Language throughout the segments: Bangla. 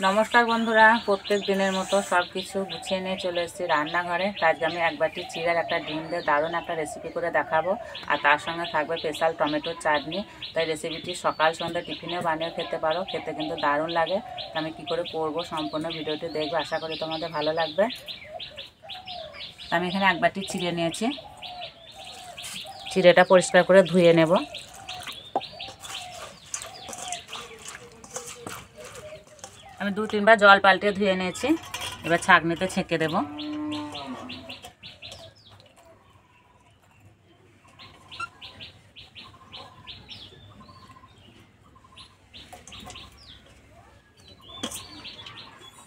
नमस्कार बंधुरा प्रत्येक दिनेर मतो सब किछु गुछिए निये चले एसेछि रान्नाघरे। आजके आमि एक बाटी चिड़ेर एक डिम दिये दारुण एक रेसिपि करे देखाबो और तार संगे थाकबे स्पेशल टमेटोर चाटनी। ताई रेसिपिटी सकाल सन्ধ্যা टिफिनेও बानिয়ে खेते पारो, खेते किन्तु दारुण लागे। आमि कि करे करबो सम्पूर्ण भिडियोटी देखबे, आशा करी तोमादेर भालो लागबे। आमि एखाने एक बाटी चिड़े निয়েছি, चिड़ेटा परिष्कार करे धुए नेब। আমি 2-3 বার জল পাল্টে ধুয়ে নিয়েছি। এবার ছাঁকনিতে ছেঁকে দেব।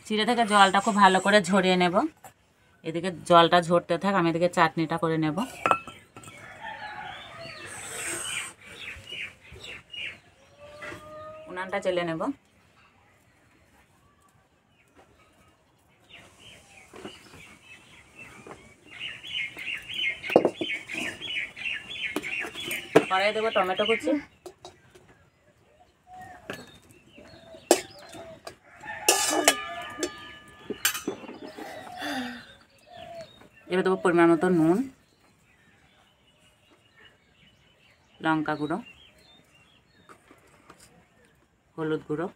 চিড়ে থেকে জলটা খুব ভালো করে ঝরিয়ে নেব। এদিকে জলটা ঝরতে থাক, আমি এদিকে চাটনিটা করে নেব। উনানটা জ্বেলে নেব। কড়াই দেবো টমেটো কুচি, এবার দেবো পরিমাণ মতো নুন, লঙ্কা গুঁড়ো, হলুদ গুঁড়ো,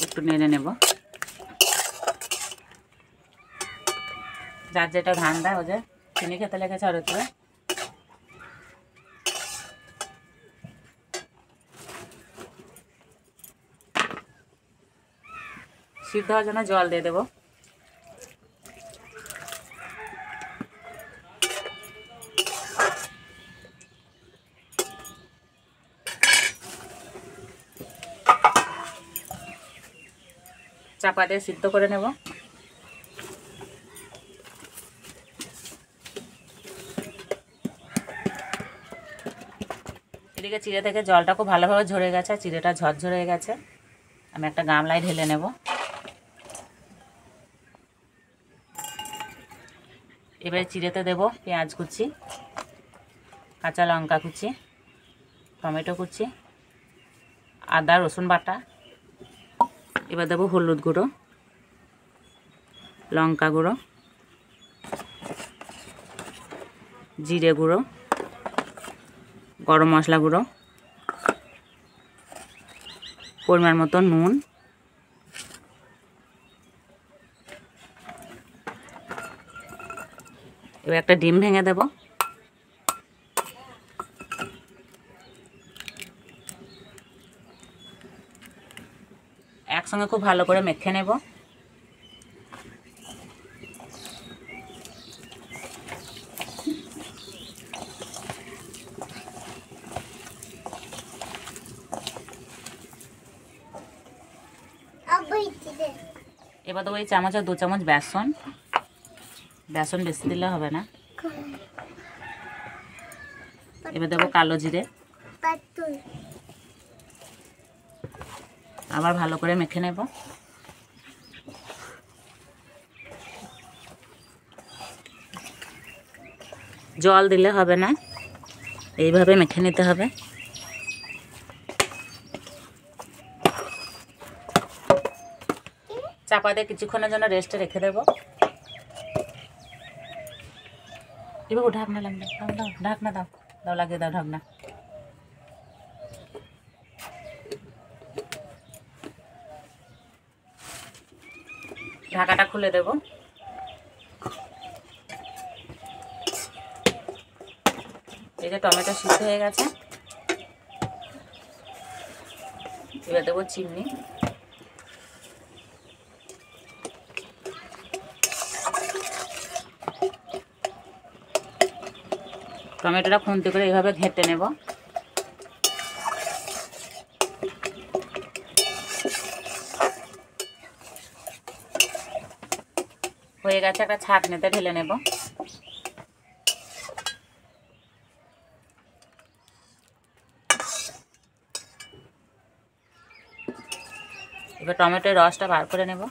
একটু নেড়ে নেব। যার যেটা ঠান্ডা ও যে চিনি খেতে লেগেছে আর একটু সিদ্ধ হওয়ার জন্য জল দিয়ে দেবো। চাপা দিয়ে সিদ্ধ করে নেব। এদিকে চিড়ে থেকে জলটা খুব ভালোভাবে ঝরে গেছে, চিড়েটা ঝরঝরে হয়ে গেছে। আমি একটা গামলায় ঢেলে নেব। এবারে চিড়েতে দেব পেঁয়াজ কুচি, কাঁচা লঙ্কা কুচি, টমেটো কুচি, আদা রসুন বাটা। এবার দেব হলুদ গুঁড়ো, লঙ্কা গুঁড়ো, জিরে গুঁড়ো, গরম মশলা গুঁড়ো, পরিমাণ মতো নুন, এবার একটা ডিম ভেঙে দেব। একসঙ্গে খুব ভালো করে মেখে নেব। এবার দেবো এই চামচ আর 2 চামচ বেসন। বেসন বেশি দিলে হবে না। এবার দেবো কালো জিরে, আবার ভালো করে মেখে নেব। জল দিলে হবে না, এইভাবে মেখে নিতে হবে। চাপা দিয়ে কিছুক্ষণের জন্য রেস্টে রেখে দেবো। এবার ঢাকনা লাগবে, দাও ঢাকনা দাও, দাও লাগিয়ে দাও ঢাকনা। ঢাকাটা খুলে দেব। এই যে টমেটো সিদ্ধ হয়ে গেছে। এবার দেবো চিনি, টমেটোটা খুন্তি করে এইভাবে ঘেঁটে নেব। হয়ে গেছে, একটা ছাঁকনিতে ঢেলে নেব। এবার টমেটোর রসটা বার করে নেব।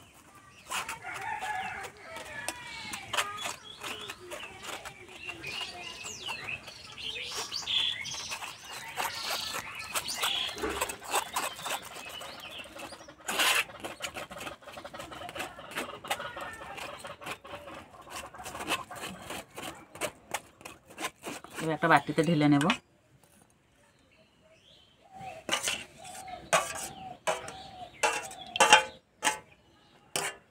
একটা বাটিতে ঢেলে নেব।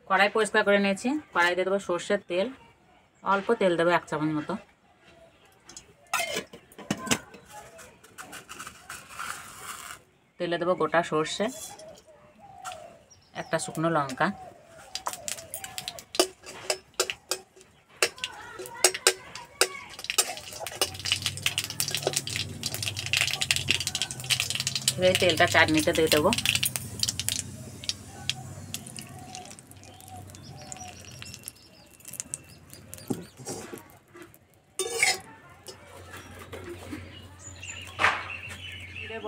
কড়াই পরিষ্কার করে নিয়েছি। কড়াই দিয়ে দেবো সর্ষের তেল, অল্প তেল দেবো 1 চামচ মতো। তেলে দেবো গোটা সর্ষে, একটা শুকনো লঙ্কা, এই তেলটা চাটনিতে দিয়ে দেবো।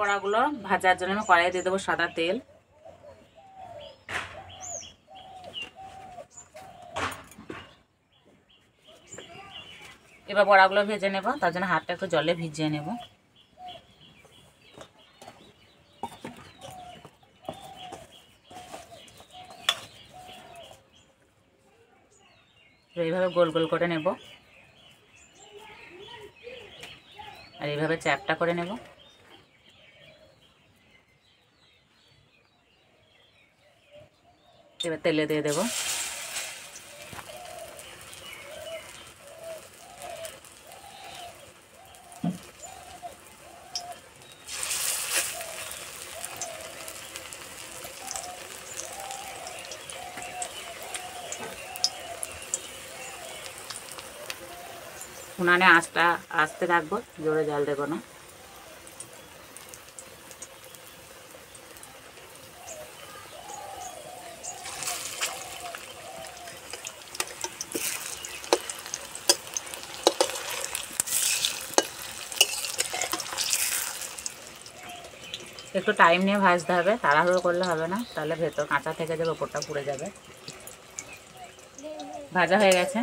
বড়াগুলো ভাজার জন্য আমি কড়াইয়ে দিয়ে দেবো সাদা তেল। এবার বড়াগুলো ভেজে নেব, তার জন্য হাতটা একটু জলে ভিজিয়ে নেব। এইভাবে গোল গোল করে নেব আর এইভাবে চ্যাপটা করে নেব। এবার তেলে দিয়ে দেবো। উনানে আঁচটা আস্তে রাখবো, জোরে জাল দেবো না। একটু টাইম নিয়ে ভাজতে হবে, তাড়াহুড়ো করলে হবে না, তাহলে ভেতর কাঁচা থেকে যাবে, ওপরটা পুড়ে যাবে। ভাজা হয়ে গেছে।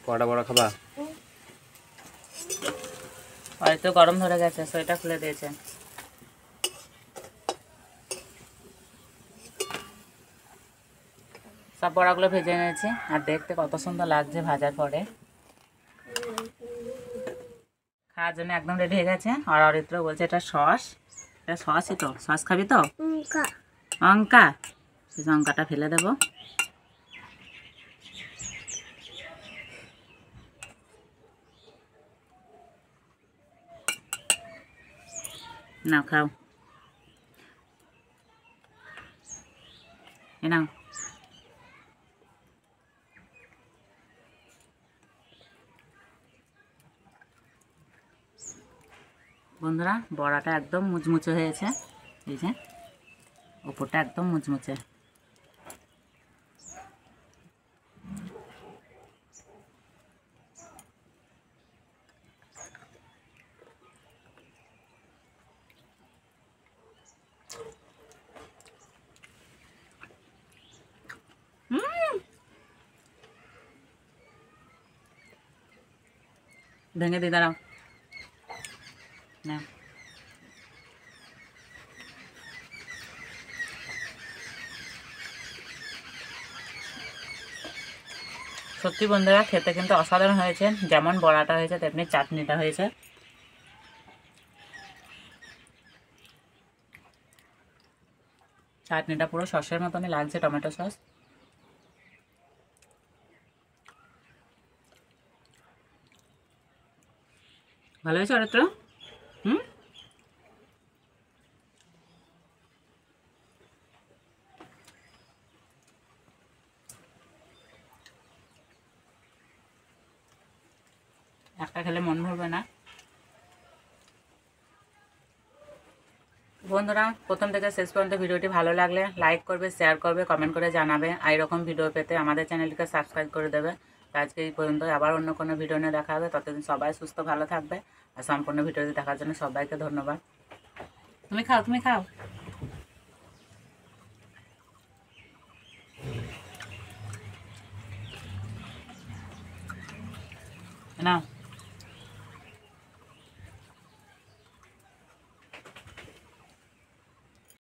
কটা বড়া খাবা? হয়তো গরম ধরে গেছে, সোয়েটার খুলে দিয়েছে। সব বড়াগুলো ভেজে নিয়েছি আর দেখতে কত সুন্দর লাগছে ভাজার পরে। খাওয়ার জন্য একদম রেডি হয়ে গেছে। আর অরিত্র বলছে এটা সস, এটা সসই তো, সস খাবি তো? লঙ্কা, লঙ্কাটা ফেলে দেবো। না খাও, এ নাও। বন্ধুরা, বড়াটা একদম মুচমুচে হয়েছে, এই যে ওপরটা একদম মুচমুচে। ভেঙে দিয়ে দাঁড়াও না। সত্যি বন্ধুরা, খেতে কিন্তু অসাধারণ হয়েছে। যেমন বড়াটা হয়েছে তেমনি চাটনিটা হয়েছে। চাটনিটা পুরো সসের মতনই লাগছে, টমেটো সস। ভালো হয়েছে অরিত্র? হুম, একটা খেলে মন ভরবে না। বন্ধুরা, প্রথম থেকে শেষ পর্যন্ত ভিডিওটি ভালো লাগলে লাইক করবে, শেয়ার করবে, কমেন্ট করে জানাবে। আর এরকম ভিডিও পেতে আমাদের চ্যানেলটিকে সাবস্ক্রাইব করে দেবে। তো আজকে এই পর্যন্ত, আবার অন্য কোনো ভিডিও নিয়ে দেখা হবে। ততদিন সবাই সুস্থ ভালো থাকবে। আর সম্পূর্ণ ভিডিওটি দেখার জন্য সবাইকে ধন্যবাদ। তুমি খাও, তুমি খাও না।